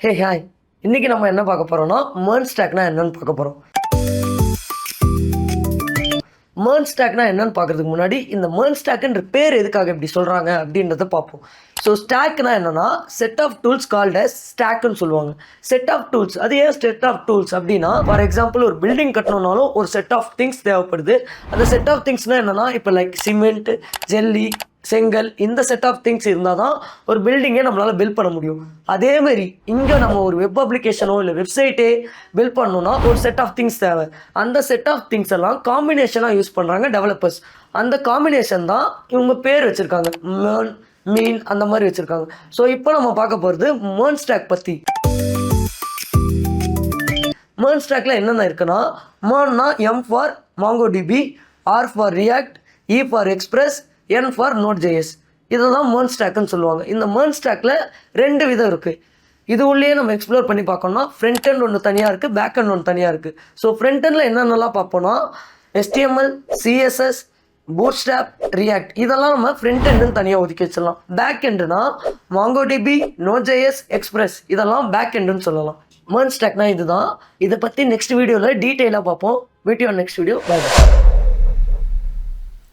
Hey hi, இன்றைக்கி நம்ம என்ன பார்க்க போகிறோம்னா மெர்ன் ஸ்டாக்னா என்னென்னு பார்க்க போகிறோம். மெர்ன் ஸ்டாக்னா என்னென்னு பார்க்குறதுக்கு முன்னாடி இந்த மெர்ன் ஸ்டாக்ன்ற பேர் எதுக்காக இப்படி சொல்கிறாங்க அப்படின்றத பார்ப்போம். ஸோ ஸ்டாக்னா என்னென்னா set of tools called as ஸ்டாக்னு சொல்லுவாங்க. செட் ஆஃப் டூல்ஸ், அது ஏன் செட் ஆஃப் டூல்ஸ் அப்படின்னா, ஃபார் எக்ஸாம்பிள் ஒரு பில்டிங் கட்டணுன்னாலும் ஒரு செட் ஆஃப் திங்ஸ் தேவைப்படுது. அந்த செட் ஆஃப் திங்ஸ்னால் என்னென்னா, இப்போ லைக் சிமெண்ட், ஜெல்லி, செங்கல், இந்த செட் ஆஃப் திங்ஸ் இருந்தால் தான் ஒரு பில்டிங்கை நம்மளால் பில்ட் பண்ண முடியும். அதேமாரி இங்கே நம்ம ஒரு வெப் அப்ளிகேஷனோ இல்லை வெப்சைட்டே பில்ட் பண்ணணும்னா ஒரு செட் ஆஃப் திங்ஸ் தேவை. அந்த செட் ஆஃப் திங்ஸ் எல்லாம் காம்பினேஷனாக யூஸ் பண்ணுறாங்க டெவலப்பர்ஸ். அந்த காம்பினேஷன் தான் இவங்க பேர் வச்சுருக்காங்க, மெர்ன், மீன், அந்த மாதிரி வச்சுருக்காங்க. ஸோ இப்போ நம்ம பார்க்க போகிறது மெர்ன் ஸ்டாக் பற்றி. மெர்ன் ஸ்டாக்ல என்னென்ன இருக்குன்னா, மெர்ன்னா M for MongoDB, R for React, E for Express, N for Node.js. இதெல்லாம் மெர்ன் ஸ்டாக்னு சொல்லுவாங்க. இந்த மெர்ன் ஸ்டாக்ல 2 விதம் இருக்குது. இது உள்ளே நம்ம எக்ஸ்ப்ளோர் பண்ணி பார்க்கணும்னா ஃப்ரண்ட் எண்ட் ஒன்று தனியாக இருக்குது, பேக் எண்ட் ஒன்று தனியாக இருக்குது. ஸோ ஃப்ரண்ட் எண்டில் என்னென்னலாம் பார்ப்போம்னா HTML, CSS, பூட்ஸ்ட்ராப், ரியாக்ட், இதெல்லாம் நம்ம ஃப்ரண்ட் எண்டுன்னு தனியாக ஒதுக்கி வச்சிடலாம். பேக் எண்டுனா மாங்கோடிபி, நோட்.js, எக்ஸ்பிரஸ், இதெல்லாம் பேக் எண்டுன்னு சொல்லலாம். மெர்ன் ஸ்டாக்னா இதுதான். இதை பற்றி நெக்ஸ்ட் வீடியோவில் டீட்டெயிலாக பார்ப்போம். Meet you on next video. By.